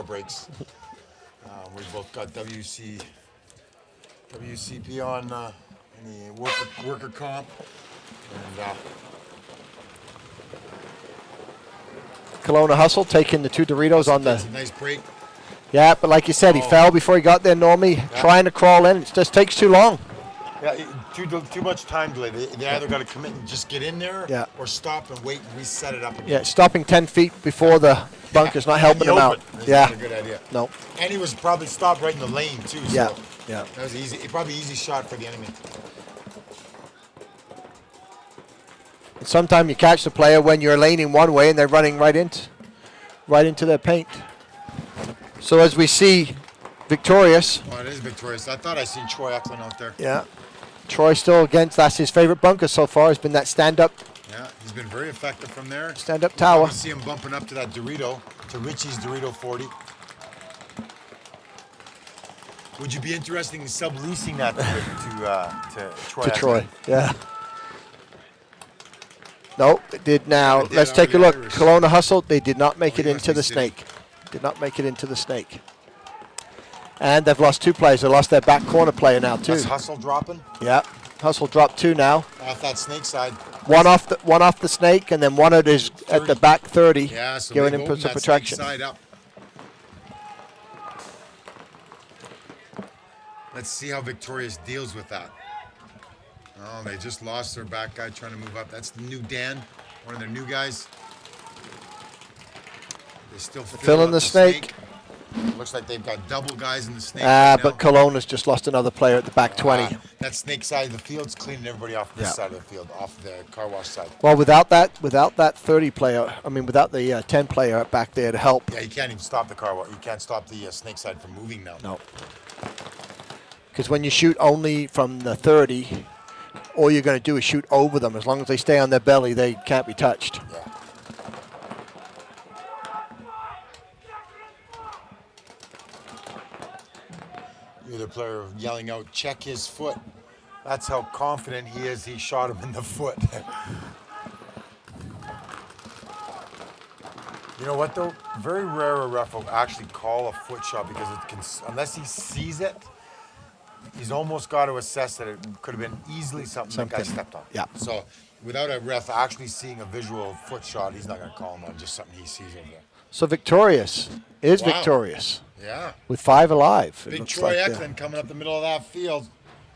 breaks. We both got WCP on in the worker comp. And Kelowna Hustle taking the 2 Doritos on the... a nice break. Yeah, but like you said, he fell before he got there normally, trying to crawl in. It just takes too long. Yeah, too much time delay. They either got to commit and just get in there, or stop and wait and reset it up again. Yeah, stopping 10 feet before the bunker's not helping him out. Not a good idea. No. And he was probably stopped right in the lane too. So yeah. That was easy. Probably easy shot for the enemy. Sometimes you catch the player when you're laning one way and they're running right into their paint. So as we see, Victorious. Oh, it is Victorious. I thought I seen Troy Eklund out there. Yeah. Troy still against, that's his favorite bunker so far, has been that stand-up. Yeah, he's been very effective from there. Stand-up tower. You see him bumping up to that Dorito, to Richie's Dorito 40. Would you be interested in subleasing that to Troy? To Troy, yeah. No, it did now. Let's take a look. Irish. Kelowna Hustle, they did not make it into the snake. Did not make it into the snake. And they've lost 2 players. They lost their back corner player now too. That's Hustle dropping? Yeah. Hustle dropped 2 now. Off that snake side. One off the snake, and then one at the back 30. Yeah, so giving him some protection. Side up. Let's see how Victorious deals with that. Oh, they just lost their back guy trying to move up. That's the new Dan, one of their new guys. They still filling the snake. Looks like they've got double guys in the snake. But Kelowna's just lost another player at the back 20. That snake side of the field's cleaning everybody off this side of the field, off the car wash side. Well, without that 30 player, without the 10 player back there to help. Yeah, you can't even stop the car wash. You can't stop the snake side from moving now. No. Because when you shoot only from the 30, all you're going to do is shoot over them. As long as they stay on their belly, they can't be touched. Yeah. The other player yelling out, check his foot. That's how confident he is. He shot him in the foot. You know what though? Very rare a ref will actually call a foot shot because it can, unless he sees it, he's almost got to assess that it could have been easily something the guy stepped on. Yeah. So without a ref actually seeing a visual foot shot, he's not going to call him on just something he sees over there. So Victorious is Victorious. Yeah. With 5 alive. Big Troy Eklund coming up the middle of that field,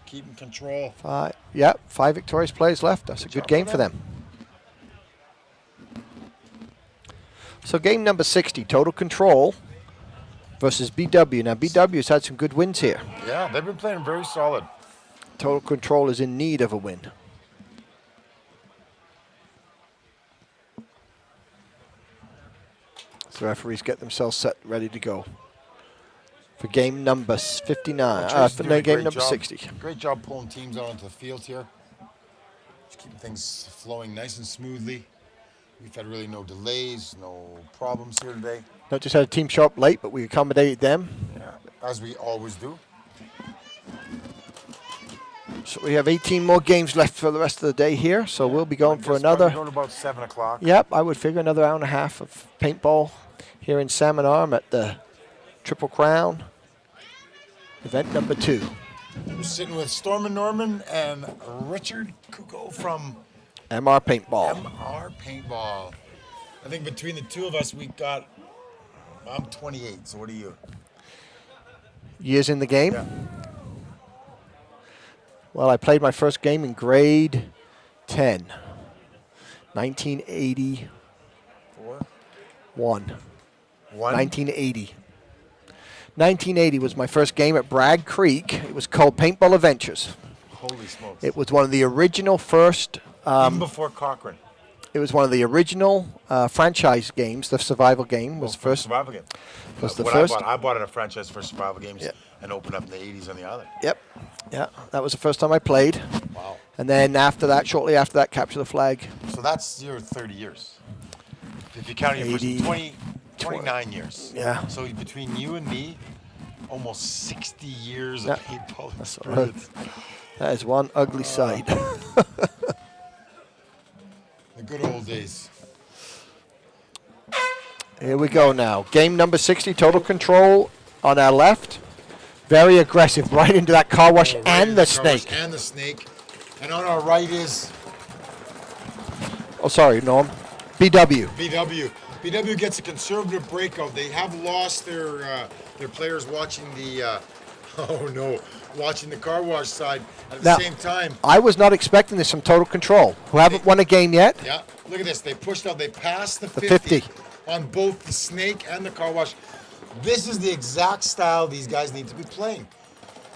keeping control. 5 Victorious players left. That's a good game for them. So game number 60, Total Control versus BW. Now BW's had some good wins here. Yeah, they've been playing very solid. Total Control is in need of a win. So the referees get themselves set, ready to go for game number 59. Game number 60. Great job pulling teams out onto the field here. Just keeping things flowing nice and smoothly. We've had really no delays, no problems here today. Not just had a team show up late, but we accommodated them. Yeah, as we always do. So we have 18 more games left for the rest of the day here. So we'll be going for another. Going about 7 o'clock. Yep, I would figure another hour and a half of paintball here in Salmon Arm at the Triple Crown, event number 2. We're sitting with Stormin Norman and Richard Kuko from MR Paintball. MR Paintball. I think between the two of us, I'm 28, so what are you? Years in the game? Yeah. Well, I played my first game in grade 10, 1981. 1980. 1980 was my first game at Bragg Creek. It was called Paintball Adventures. Holy smokes. It was one of the original first... Even before Cochrane. It was one of the original franchise games. The survival game was first. Survival game. Was the first. I bought it a franchise for survival games and opened up in the 80s on the island. Yep. Yeah, that was the first time I played. Wow. And then after that, shortly after that, Capture the Flag. So that's your 30 years. If you count your first 29 years. Yeah. So between you and me, almost 60 years of paintball That's experience. Right. That is one ugly sight. The good old days. Here we go now. Game number 60, Total Control on our left. Very aggressive, right into that car wash and the snake. And the snake. And on our right is Oh, sorry, Norm. BW. BW gets a conservative breakout. They have lost their players watching the watching the car wash side at the same time. I was not expecting this from Total Control, who haven't won a game yet. Yeah, look at this. They pushed out. They passed the 50 on both the snake and the car wash. This is the exact style these guys need to be playing.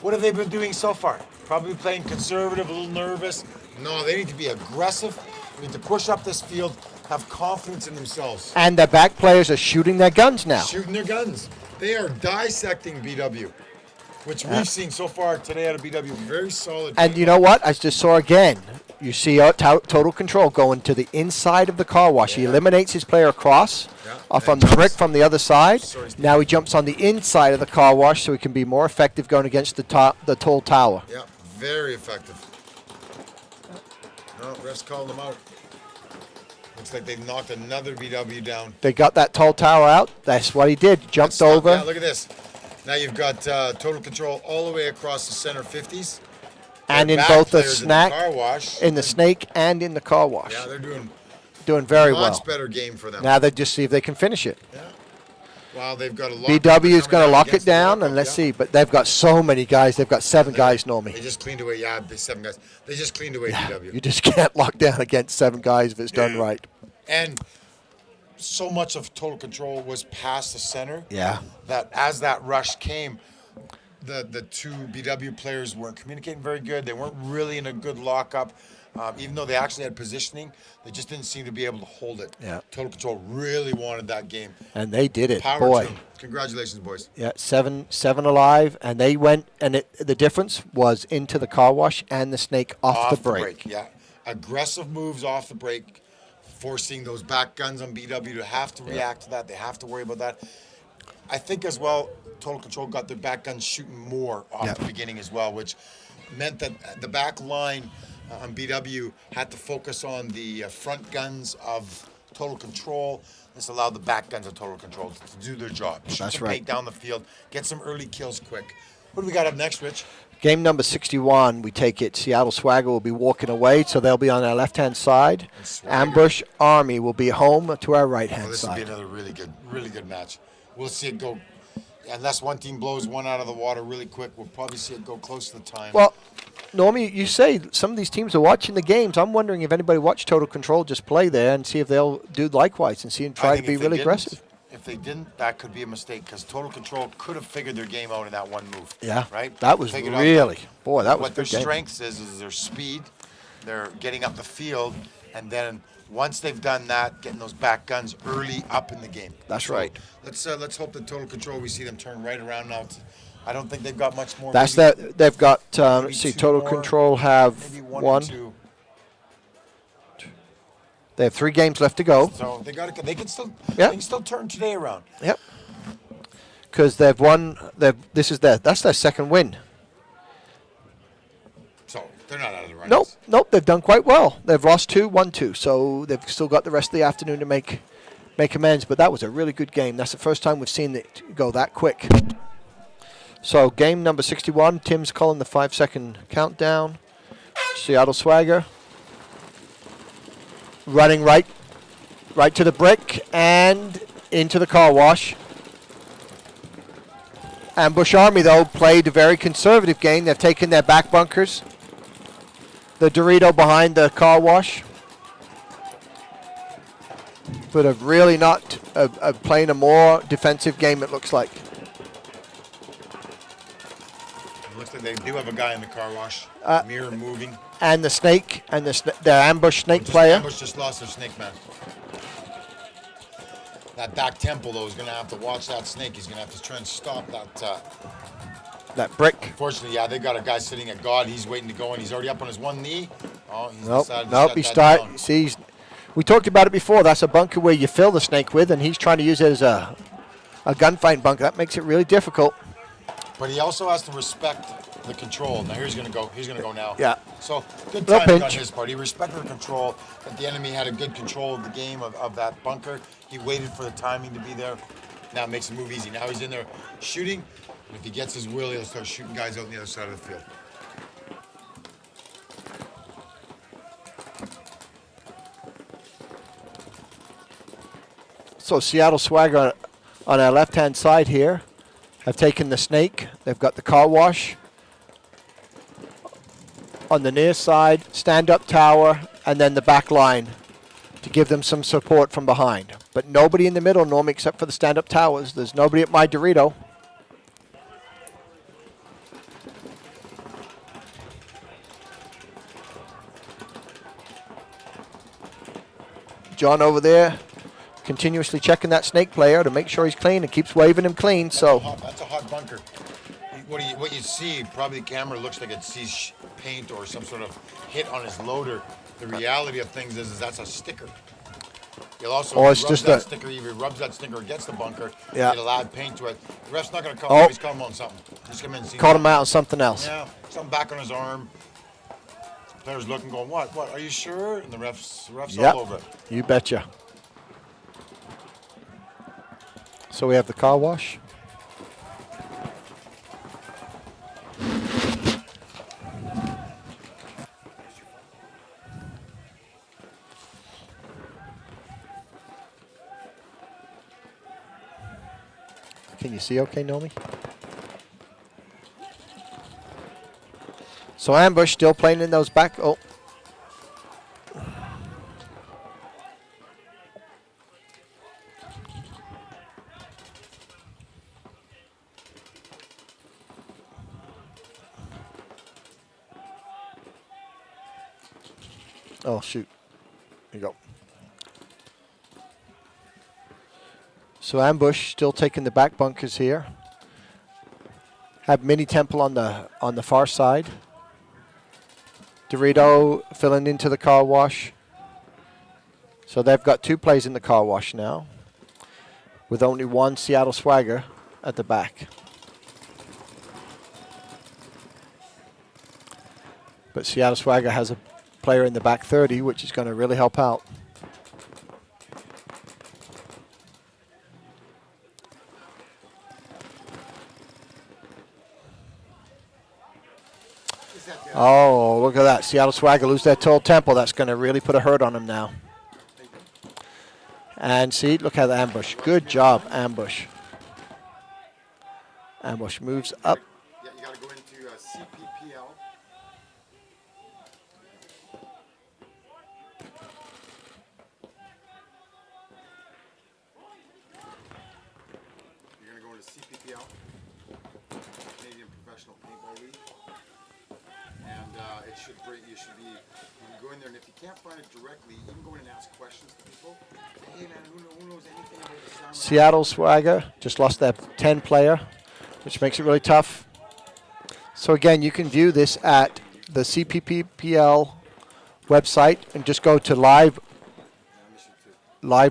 What have they been doing so far? Probably playing conservative, a little nervous. No, they need to be aggressive. They need to push up this field, have confidence in themselves. And the back players are shooting their guns now. Shooting their guns. They are dissecting BW, which we've seen so far today out of BW. Very solid. And you know what? I just saw again. You see Total Control going to the inside of the car wash. He eliminates his player across from the brick from the other side. Now he jumps on the inside of the car wash so he can be more effective going against the tall tower. Yeah, very effective. No, refs called him out. Looks like they knocked another BW down. They got that tall tower out. That's what he did. Jumped over. Yeah, look at this. Now you've got Total Control all the way across the center 50s. And in both the snack, in the snake, and in the car wash. Yeah, they're doing very well. Much better game for them. Now they just see if they can finish it. Yeah. Wow, they've got a lot. BW is going to lock it down, and let's see. But they've got so many guys. They've got 7 guys, Normie. They just cleaned away. Yeah, the 7 guys. They just cleaned away BW. You just can't lock down against 7 guys if it's done right. And so much of Total Control was past the center. Yeah. That as that rush came, the 2 BW players weren't communicating very good. They weren't really in a good lockup. Even though they actually had positioning, they just didn't seem to be able to hold it. Yeah. Total Control really wanted that game. And they did it. Power Boy. to them. Congratulations, boys. Yeah, 7 alive, and they went, and the difference was into the car wash and the snake off the break. Yeah. Aggressive moves off the break, forcing those back guns on BW to have to react to that. They have to worry about that. I think as well, Total Control got their back guns shooting more off the beginning as well, which meant that the back line on BW had to focus on the front guns of Total Control. This allowed the back guns of Total Control to do their job. That's right. Paint down the field, get some early kills quick. What do we got up next, Rich? Game number 61, we take it. Seattle Swagger will be walking away, so they'll be on our left-hand side. Ambush Army will be home to our right-hand This side. will be another really good match. We'll see it go, unless one team blows one out of the water really quick, we'll probably see it go close to the time. Well, Normie, you say some of these teams are watching the games. I'm wondering if anybody watched Total Control just play there and see if they'll do likewise and see and try to be really aggressive. If they didn't, that could be a mistake because Total Control could have figured their game out in that one move. Yeah, right. That was really, boy, that was what a their good game. strengths is their speed. They're getting up the field, and then once they've done that, getting those back guns early up in the game. That's right. Let's hope that Total Control, we see them turn right around now. I don't think they've got much more. That's that. They've got. Let's see. Total Control have maybe one. 2. They have 3 games left to go. So they got. They can still. They can still turn today around. Yep. Because they've won. That's their second win. So they're not out of the running. Nope. They've done quite well. They've lost 2, won 2. So they've still got the rest of the afternoon to make amends. But that was a really good game. That's the first time we've seen it go that quick. So game number 61. Tim's calling the 5-second countdown. Seattle Swagger running right to the brick and into the car wash. Ambush Army, though, played a very conservative game. They've taken their back bunkers. The Dorito behind the car wash. But have really not playing a more defensive game, it looks like. It looks like they do have a guy in the car wash. Mirror moving. And the snake, and their ambush snake player. Ambush just lost their snake man. That back temple, though, is going to have to watch that snake. He's going to have to try and stop that brick. Unfortunately, yeah, they got a guy sitting at God. He's waiting to go, and he's already up on his one knee. Oh, he's decided to shut that down. See, we talked about it before. That's a bunker where you fill the snake with, and he's trying to use it as a gunfight bunker. That makes it really difficult. But he also has to respect the control. Now he's going to go. He's going to go now. Yeah. So good No timing on pinch. his part. He respected the control. That the enemy had a good control of the game of that bunker. He waited for the timing to be there. Now it makes the move easy. Now he's in there shooting. And if he gets his will, he'll start shooting guys out on the other side of the field. So Seattle Swagger on our left-hand side here have taken the snake. They've got the car wash on the near side, stand-up tower, and then the back line to give them some support from behind. But nobody in the middle, Norm, except for the stand-up towers. There's nobody at my Dorito. John over there continuously checking that snake player to make sure he's clean and keeps waving him clean. That's a hot bunker. What you see, probably the camera looks like it sees paint or some sort of hit on his loader. The reality of things is that's a sticker. He'll also it's rub just that a sticker, either rubs that sticker against the bunker, Yeah. it'll add paint to it. The ref's not going to call Oh. him, he's calling him on something. Just come in and see caught him out on something else. Yeah, something back on his arm. Player's looking, going, what, are you sure? And the ref's Yep. all over it. You betcha. So we have the car wash. Can you see okay, Nomi? So Ambush still playing in those back. Oh. Oh, shoot. There you go. So Ambush still taking the back bunkers here. Have Mini Temple on the far side. Dorito filling into the car wash. So they've got two plays in the car wash now, with only one Seattle Swagger at the back. But Seattle Swagger has a player in the back 30, which is going to really help out. Oh, look at that. Seattle Swagger lose that tall tempo. That's going to really put a hurt on him now. And see, look at the Ambush. Good job, Ambush. Ambush moves up. Yeah, you got to go into CPPL. You're going to go into CPPL, Canadian Professional Paintball League. And you should be, you can go in there, and if you can't find it directly, you can go in and ask questions to people. Hey man, who knows anything about the sound? Seattle Swagger just lost their 10 player, which makes it really tough. So again, you can view this at the CPPL website and just go to live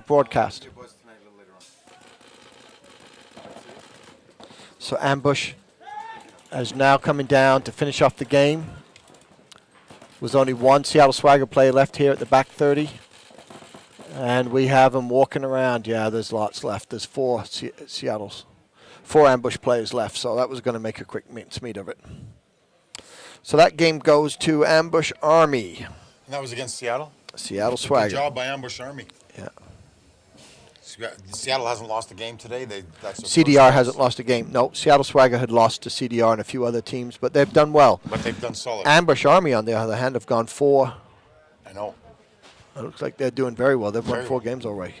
broadcast. So Ambush is now coming down to finish off the game. Was only one Seattle Swagger player left here at the back 30. And we have them walking around. Yeah, there's lots left. There's four Ambush players left. So that was going to make a quick mincemeat of it. So that game goes to Ambush Army. And that was against Seattle? Seattle Swagger. Good job by Ambush Army. Yeah. Seattle hasn't lost a game today. That's CDR hasn't lost a game. No, Seattle Swagger had lost to CDR and a few other teams, but they've done well. But they've done solid. Ambush Army, on the other hand, have gone 4. I know. It looks like they're doing very well. They've won Very 4 well. games already.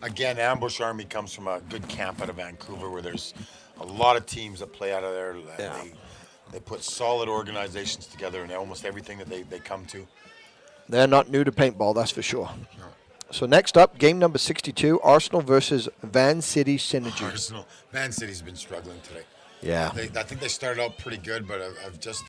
Again, Ambush Army comes from a good camp out of Vancouver where there's a lot of teams that play out of there. Yeah. They put solid organizations together in almost everything that they come to. They're not new to paintball, that's for sure. No. So next up, game number 62, Arsenal versus Van City Synergy. Arsenal. Van City's been struggling today. Yeah. I think they started out pretty good, but I've just